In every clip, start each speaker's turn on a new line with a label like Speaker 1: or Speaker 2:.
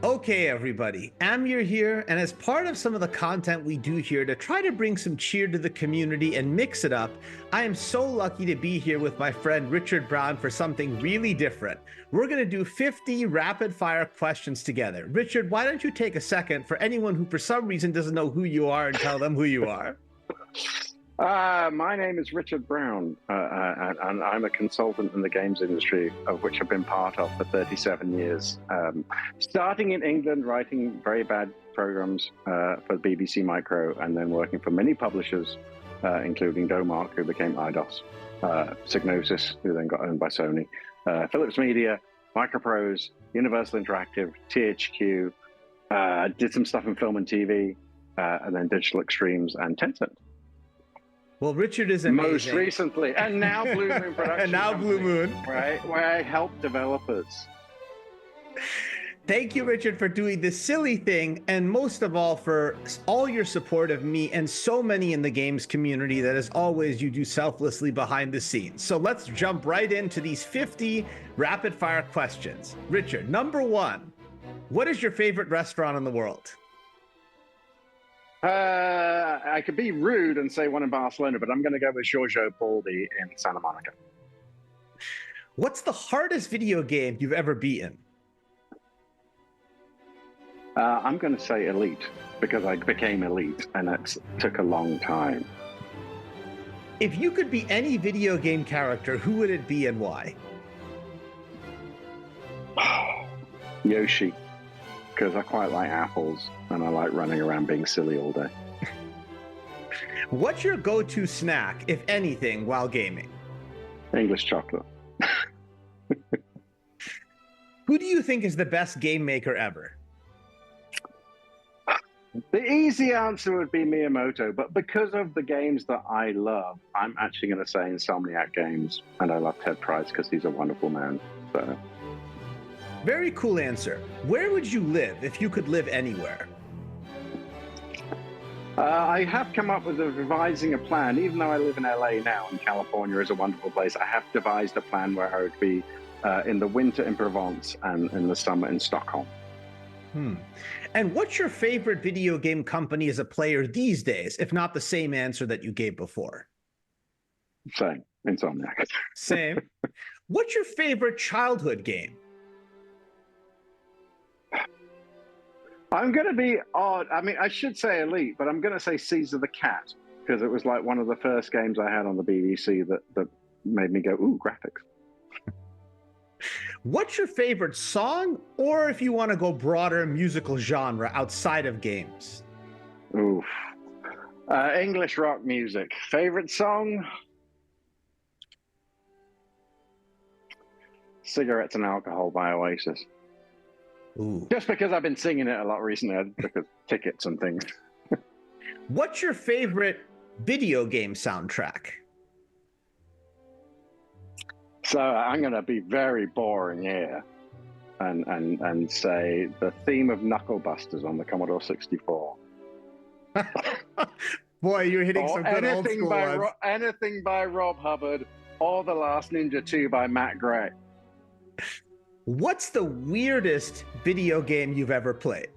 Speaker 1: Okay, everybody, Amir here, and as part of some of the content we do here to try to bring some cheer to the community and mix it up, I am so lucky to be here with my friend Richard Browne for something really different. We're going to do 50 rapid fire questions together. Richard, why don't you take a second for anyone who for some reason doesn't know who you are and tell them who you are?
Speaker 2: My name is Richard Browne, and I'm a consultant in the games industry, of which I've been part of for 37 years. Starting in England, writing very bad programs for BBC Micro, and then working for many publishers, including Domark, who became Eidos, Psygnosis, who then got owned by Sony, Philips Media, Microprose, Universal Interactive, THQ, did some stuff in film and TV, and then Digital Extremes and Tencent.
Speaker 1: Well, Richard is amazing.
Speaker 2: Most recently, and now Blue Moon Productions.
Speaker 1: And now Blue Moon.
Speaker 2: Right, where I help developers.
Speaker 1: Thank you, Richard, for doing this silly thing, and most of all, for all your support of me and so many in the games community that, as always, you do selflessly behind the scenes. So let's jump right into these 50 rapid-fire questions. Richard, number one, what is your favorite restaurant in the world?
Speaker 2: I could be rude and say one in Barcelona, but I'm going to go with Giorgio Baldi in Santa Monica.
Speaker 1: What's the hardest video game you've ever beaten?
Speaker 2: I'm going to say Elite, because I became Elite, and it took a long time.
Speaker 1: If you could be any video game character, who would it be and why?
Speaker 2: Yoshi, because I quite like apples, and I like running around being silly all day.
Speaker 1: What's your go-to snack, if anything, while gaming?
Speaker 2: English chocolate.
Speaker 1: Who do you think is the best game maker ever?
Speaker 2: The easy answer would be Miyamoto, but because of the games that I love, I'm actually going to say Insomniac Games, and I love Ted Price because he's a wonderful man. So.
Speaker 1: Very cool answer. Where would you live if you could live anywhere?
Speaker 2: I have come up with revising a plan, even though I live in LA now and California is a wonderful place. I have devised a plan where I would be in the winter in Provence and in the summer in Stockholm.
Speaker 1: And what's your favorite video game company as a player these days, if not the same answer that you gave before?
Speaker 2: Same, Insomniac.
Speaker 1: Same. What's your favorite childhood game?
Speaker 2: I'm going to be odd. I mean, I should say Elite, but I'm going to say Caesar the Cat, because it was like one of the first games I had on the BBC that made me go, ooh, graphics.
Speaker 1: What's your favorite song, or if you want to go broader, musical genre outside of games?
Speaker 2: Oof. English rock music. Favorite song? Cigarettes and Alcohol by Oasis.
Speaker 1: Ooh.
Speaker 2: Just because I've been singing it a lot recently, because tickets and things.
Speaker 1: What's your favorite video game soundtrack?
Speaker 2: So I'm going to be very boring here and say the theme of Knuckle Busters on the Commodore 64.
Speaker 1: Boy, you're hitting some good old school ones.
Speaker 2: Anything by Rob Hubbard or The Last Ninja 2 by Matt Gray.
Speaker 1: What's the weirdest video game you've ever played?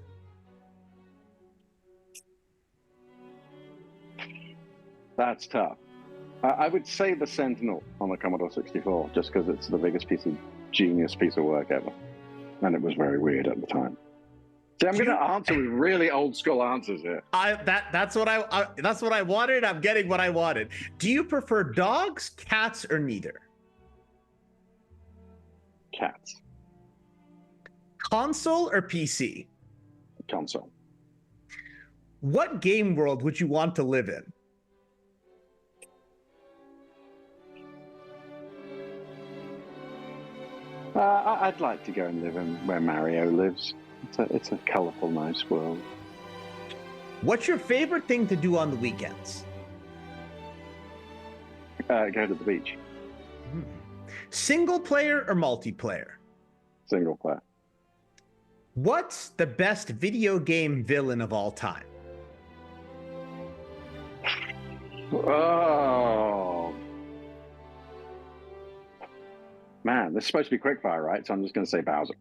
Speaker 2: That's tough. I would say The Sentinel on the Commodore 64, just because it's the biggest genius piece of work ever. And it was very weird at the time. See, I'm going to answer with really old school answers here.
Speaker 1: That's what I wanted. I'm getting what I wanted. Do you prefer dogs, cats, or neither?
Speaker 2: Cats.
Speaker 1: Console or PC?
Speaker 2: Console.
Speaker 1: What game world would you want to live in?
Speaker 2: I'd like to go and live in where Mario lives. It's a colourful, nice world.
Speaker 1: What's your favorite thing to do on the weekends?
Speaker 2: Go to the beach.
Speaker 1: Single player or multiplayer?
Speaker 2: Single player.
Speaker 1: What's the best video game villain of all time?
Speaker 2: Oh. Man, this is supposed to be quickfire, right? So I'm just going to say Bowser.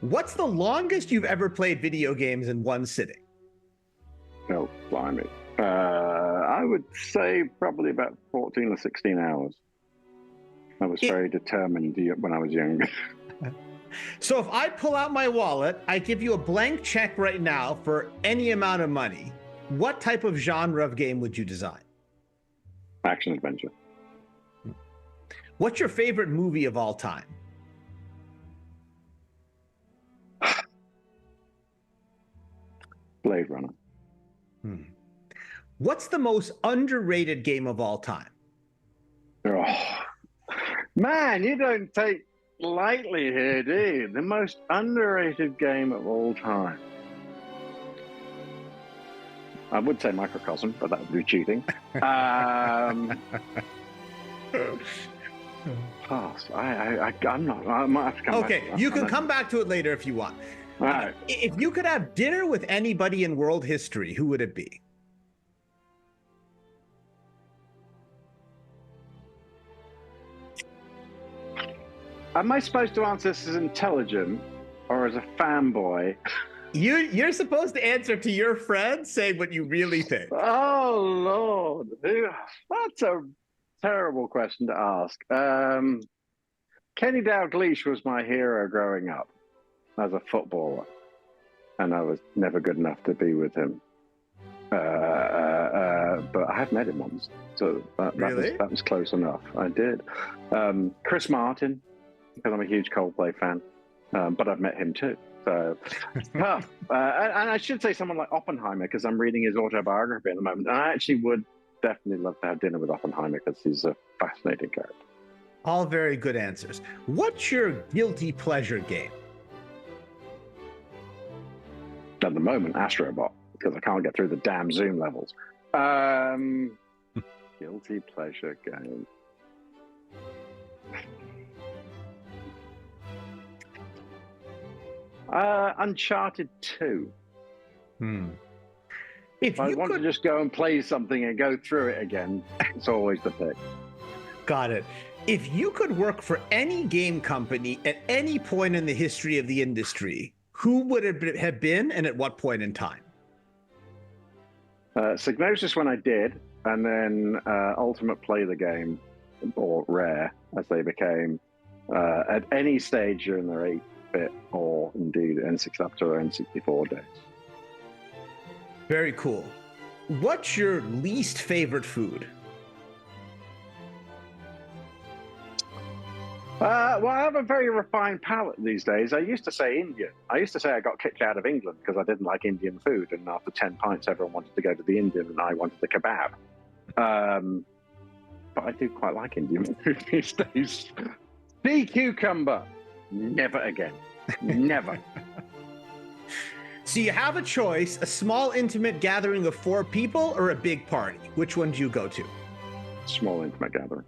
Speaker 1: What's the longest you've ever played video games in one sitting?
Speaker 2: Oh, blimey. I would say probably about 14 or 16 hours. I was very determined when I was younger.
Speaker 1: So if I pull out my wallet, I give you a blank check right now for any amount of money, what type of genre of game would you design?
Speaker 2: Action adventure.
Speaker 1: What's your favorite movie of all time?
Speaker 2: Blade Runner.
Speaker 1: What's the most underrated game of all time?
Speaker 2: Oh, man, you don't take lightly here, do you? The most underrated game of all time. I would say Microcosm, but that would be cheating. Pass. I'm not. I might have to come back.
Speaker 1: Okay, you can come back to it later if you want.
Speaker 2: All right.
Speaker 1: If you could have dinner with anybody in world history, who would it be?
Speaker 2: Am I supposed to answer this as intelligent or as a fanboy?
Speaker 1: You're supposed to answer to your friends, saying what you really think.
Speaker 2: Oh, Lord. That's a terrible question to ask. Kenny Dalglish was my hero growing up as a footballer, and I was never good enough to be with him. But I have met him once, so that was close enough. I did. Chris Martin, because I'm a huge Coldplay fan, but I've met him too. So tough. And I should say someone like Oppenheimer, because I'm reading his autobiography at the moment. And I actually would definitely love to have dinner with Oppenheimer because he's a fascinating character.
Speaker 1: All very good answers. What's your guilty pleasure game?
Speaker 2: At the moment, Astrobot, because I can't get through the damn Zoom levels. Guilty pleasure game. Uncharted 2. If I want to just go and play something and go through it again, it's always the pick.
Speaker 1: Got it. If you could work for any game company at any point in the history of the industry, who would it have been and at what point in time?
Speaker 2: Psygnosis when I did, and then Ultimate Play the Game, or Rare as they became, at any stage during their 8-bit or indeed N6 up to N64 days.
Speaker 1: Very cool. What's your least favorite food?
Speaker 2: Well, I have a very refined palate these days. I used to say Indian. I used to say I got kicked out of England because I didn't like Indian food, and after 10 pints, everyone wanted to go to the Indian, and I wanted the kebab. But I do quite like Indian food these days. Sea cucumber, never again. Never.
Speaker 1: So you have a choice, a small intimate gathering of 4 people or a big party. Which one do you go to?
Speaker 2: Small intimate gathering.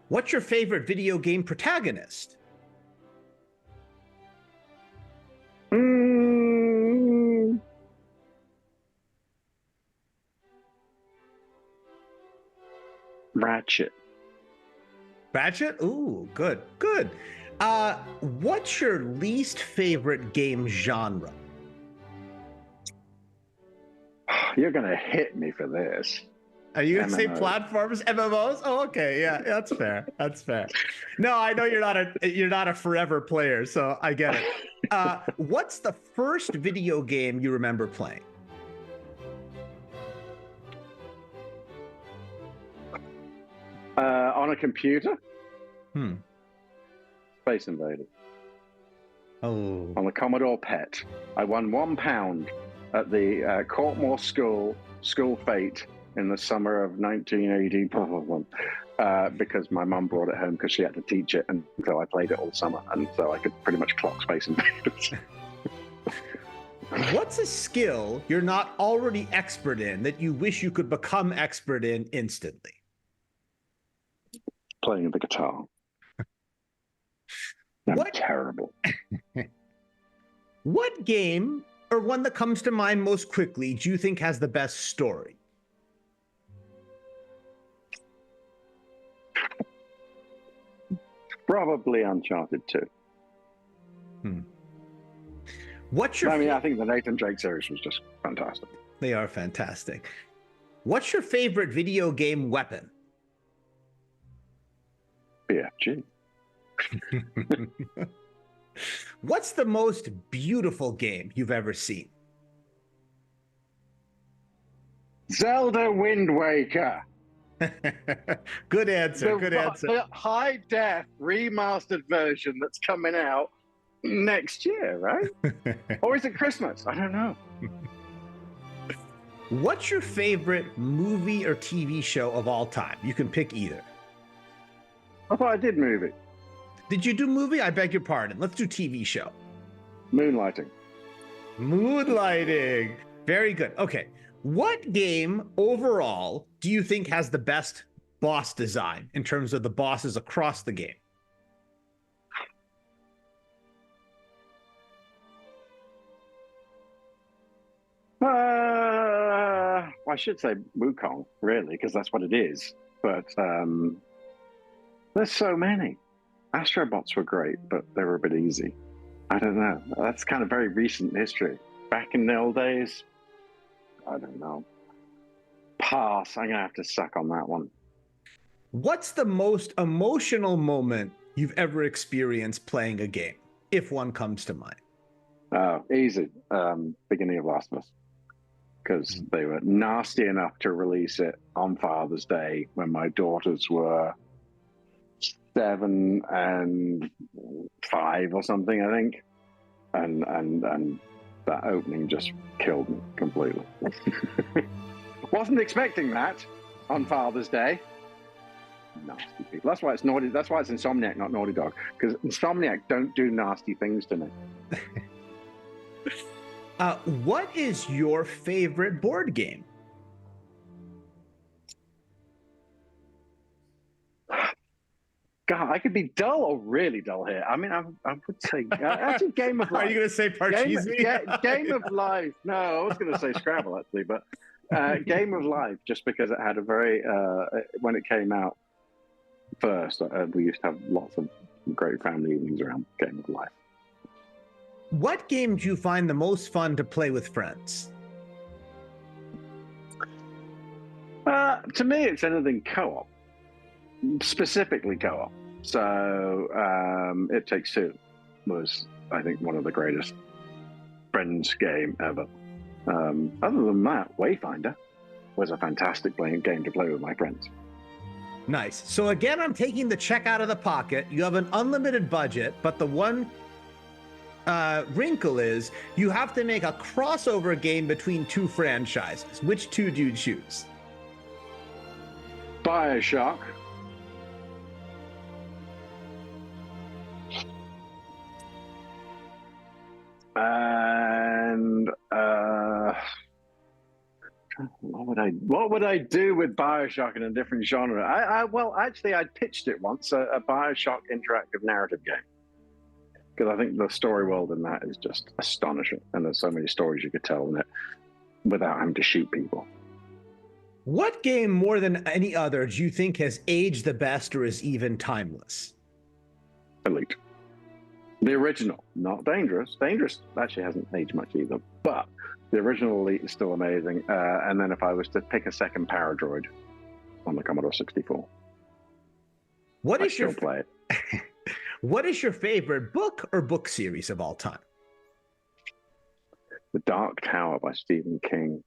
Speaker 1: What's your favorite video game protagonist?
Speaker 2: Ratchet.
Speaker 1: Ratchet? Ooh, good, good. What's your least favorite game genre?
Speaker 2: You're gonna hit me for this.
Speaker 1: Are you gonna say platformers, MMOs? Oh, okay, yeah, that's fair. That's fair. No, I know you're not a forever player, so I get it. What's the first video game you remember playing?
Speaker 2: On a computer? Space Invaders.
Speaker 1: Oh.
Speaker 2: On the Commodore PET. I won £1 at the Courtmore School Fete in the summer of 1980, because my mum brought it home because she had to teach it, and so I played it all summer, and so I could pretty much clock Space Invaders.
Speaker 1: What's a skill you're not already expert in that you wish you could become expert in instantly?
Speaker 2: Playing the guitar. I'm terrible.
Speaker 1: What game, or one that comes to mind most quickly, do you think has the best story?
Speaker 2: Probably Uncharted 2.
Speaker 1: Hmm. What's your?
Speaker 2: I mean, I think the Nathan Drake series was just fantastic.
Speaker 1: They are fantastic. What's your favorite video game weapon?
Speaker 2: BFG.
Speaker 1: What's the most beautiful game you've ever seen?
Speaker 2: Zelda Wind Waker.
Speaker 1: Good answer. Good answer.
Speaker 2: The high def remastered version that's coming out next year, right? Or is it Christmas? I don't know.
Speaker 1: What's your favorite movie or TV show of all time? You can pick either.
Speaker 2: I thought I did movie.
Speaker 1: Did you do movie? I beg your pardon. Let's do TV show.
Speaker 2: Moonlighting.
Speaker 1: Moonlighting. Very good. Okay. What game overall do you think has the best boss design in terms of the bosses across the game?
Speaker 2: I should say Wukong, really, because that's what it is. But there's so many. Astrobots were great, but they were a bit easy. I don't know. That's kind of very recent history. Back in the old days, I don't know. Pass. I'm going to have to suck on that one.
Speaker 1: What's the most emotional moment you've ever experienced playing a game, if one comes to mind?
Speaker 2: Easy. Beginning of Last of Us. Because they were nasty enough to release it on Father's Day when my daughters were 7 and 5 or something, I think. And that opening just killed me completely. Wasn't expecting that on Father's Day. Nasty people. That's why it's Naughty. That's why it's Insomniac, not Naughty Dog. Because Insomniac don't do nasty things to me.
Speaker 1: What is your favorite board game?
Speaker 2: God, I could be dull or really dull here. I mean, I would say actually Game of Life.
Speaker 1: Are you going to say Parcheesi?
Speaker 2: Game of Life. No, I was going to say Scrabble actually, but Game of Life, just because it had a very when it came out first, we used to have lots of great family evenings around Game of Life.
Speaker 1: What game do you find the most fun to play with friends?
Speaker 2: To me, it's anything co-op, specifically co-op. So It Takes Two was, I think, one of the greatest friends game ever. Other than that, Wayfinder was a fantastic game to play with my friends.
Speaker 1: Nice. So again, I'm taking the check out of the pocket. You have an unlimited budget, but the one wrinkle is you have to make a crossover game between two franchises. Which two do you choose?
Speaker 2: BioShock. And what would I do with BioShock in a different genre? Well, actually, I pitched it once, a BioShock interactive narrative game. Because I think the story world in that is just astonishing. And there's so many stories you could tell in it without having to shoot people.
Speaker 1: What game more than any other do you think has aged the best or is even timeless?
Speaker 2: Elite. The original, not Dangerous. Dangerous actually hasn't aged much either. But the original Elite is still amazing. And then if I was to pick a second Paradroid on the Commodore 64,
Speaker 1: I'd still
Speaker 2: play it.
Speaker 1: What is your favorite book or book series of all time?
Speaker 2: The Dark Tower by Stephen King.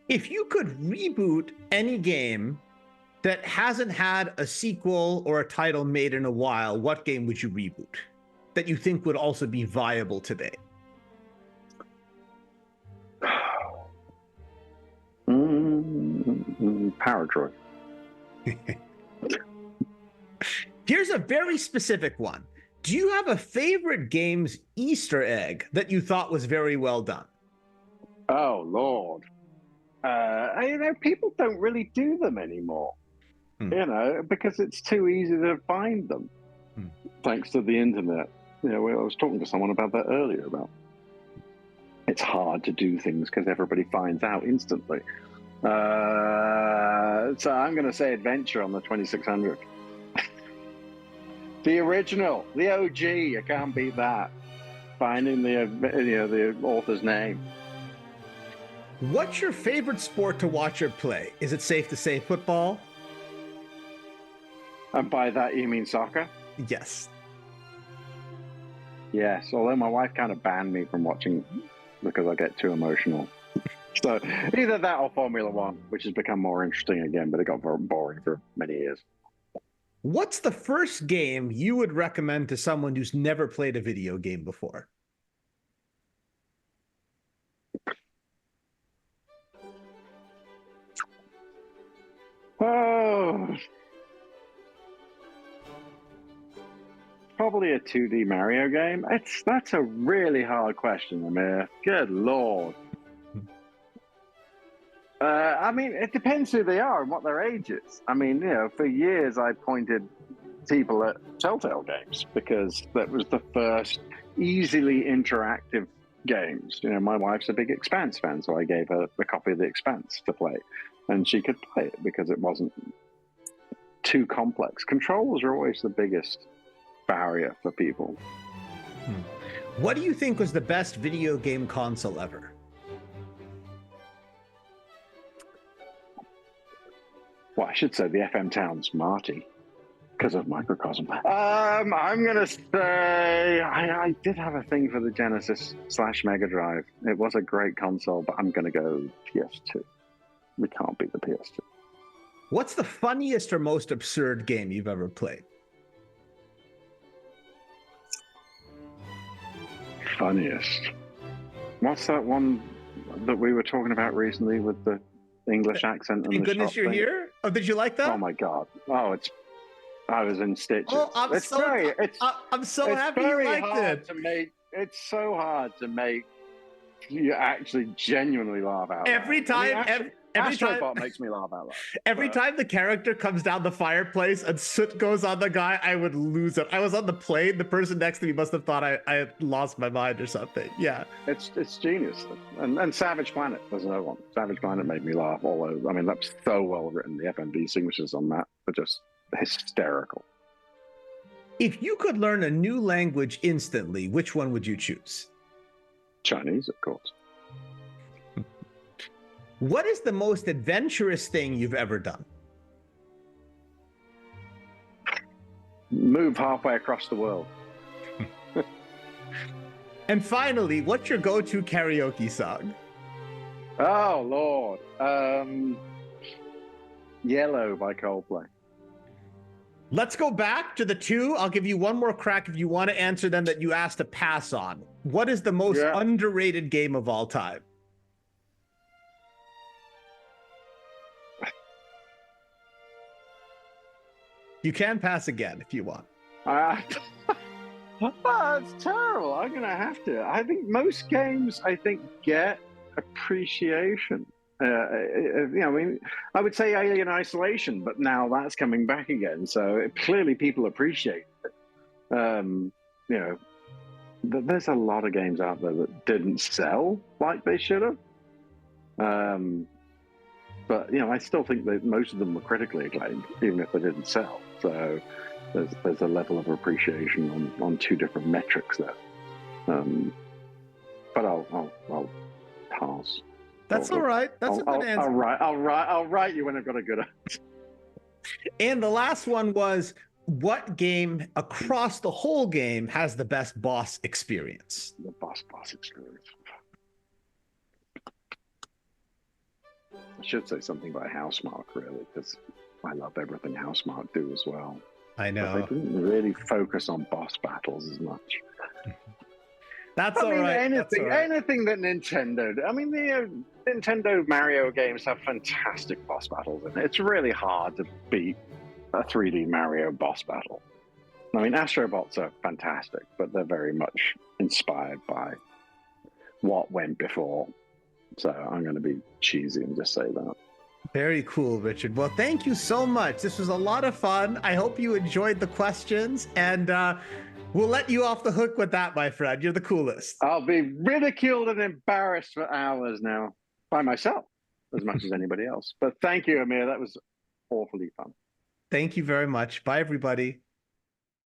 Speaker 1: If you could reboot any game that hasn't had a sequel or a title made in a while, what game would you reboot that you think would also be viable today?
Speaker 2: Paradroid.
Speaker 1: Here's a very specific one. Do you have a favorite game's Easter egg that you thought was very well done?
Speaker 2: Oh, Lord. People don't really do them anymore, because it's too easy to find them, thanks to the internet. I was talking to someone about that earlier, about it's hard to do things because everybody finds out instantly. So I'm going to say Adventure on the 2600. The original, the OG. You can't beat that. Finding the author's name.
Speaker 1: What's your favorite sport to watch or play? Is it safe to say football?
Speaker 2: And by that you mean soccer?
Speaker 1: Yes.
Speaker 2: Yes, although my wife kind of banned me from watching because I get too emotional. So either that or Formula One, which has become more interesting again, but it got very boring for many years.
Speaker 1: What's the first game you would recommend to someone who's never played a video game before?
Speaker 2: Oh, probably a 2D Mario game. That's a really hard question, Amir. Good Lord. I mean, it depends who they are and what their age is. I mean, for years I pointed people at Telltale games because that was the first easily interactive games. My wife's a big Expanse fan, so I gave her a copy of The Expanse to play, and she could play it because it wasn't too complex. Controls are always the biggest barrier for people.
Speaker 1: What do you think was the best video game console ever?
Speaker 2: Well, I should say the FM Towns Marty, because of Microcosm. I'm going to say I did have a thing for the Genesis/Mega Drive. It was a great console, but I'm going to go PS2. We can't beat the PS2.
Speaker 1: What's the funniest or most absurd game you've ever played?
Speaker 2: Funniest? What's that one that we were talking about recently with the English accent?
Speaker 1: Thank goodness you're here. Oh, did you like that?
Speaker 2: Oh my God! Oh, I was in stitches.
Speaker 1: Oh, I'm so happy you liked it.
Speaker 2: It's so hard to make you actually genuinely laugh out loud.
Speaker 1: Every time, every time
Speaker 2: Astrobot makes me laugh out loud.
Speaker 1: Every time the character comes down the fireplace and soot goes on the guy, I would lose it. I was on the plane. The person next to me must have thought I had lost my mind or something. Yeah,
Speaker 2: it's genius. And Savage Planet was another one. Savage Planet made me laugh all over. I mean, that's so well written. The FMV signatures on that are just hysterical.
Speaker 1: If you could learn a new language instantly, which one would you choose?
Speaker 2: Chinese, of course.
Speaker 1: What is the most adventurous thing you've ever done?
Speaker 2: Move halfway across the world.
Speaker 1: And finally, what's your go-to karaoke song?
Speaker 2: Oh, Lord. Yellow by Coldplay.
Speaker 1: Let's go back to the two. I'll give you one more crack if you want to answer them that you asked to pass on. What is the most underrated game of all time? You can pass again if you want.
Speaker 2: It's terrible. I'm going to have to. I think most games, get appreciation. I mean, I would say Alien Isolation, but now that's coming back again. So clearly people appreciate it. There's a lot of games out there that didn't sell like they should have. But I still think that most of them were critically acclaimed, even if they didn't sell. So there's a level of appreciation on two different metrics there. But I'll pass.
Speaker 1: That's all right. That's a good answer.
Speaker 2: I'll write you when I've got a good answer.
Speaker 1: And the last one was, what game across the whole game has the best boss experience?
Speaker 2: The boss experience. I should say something by Housemarque, really, because I love everything Housemarque do as well.
Speaker 1: I know.
Speaker 2: But they didn't really focus on boss battles as much.
Speaker 1: That's all right.
Speaker 2: Anything that Nintendo. I mean, the Nintendo Mario games have fantastic boss battles in it. It's really hard to beat a 3D Mario boss battle. I mean, Astrobots are fantastic, but they're very much inspired by what went before. So I'm going to be cheesy and just say that.
Speaker 1: Very cool, Richard. Well, thank you so much. This was a lot of fun. I hope you enjoyed the questions, and we'll let you off the hook with that, my friend. You're the coolest.
Speaker 2: I'll be ridiculed and embarrassed for hours now by myself as much as anybody else. But thank you, Amir. That was awfully fun.
Speaker 1: Thank you very much. Bye, everybody.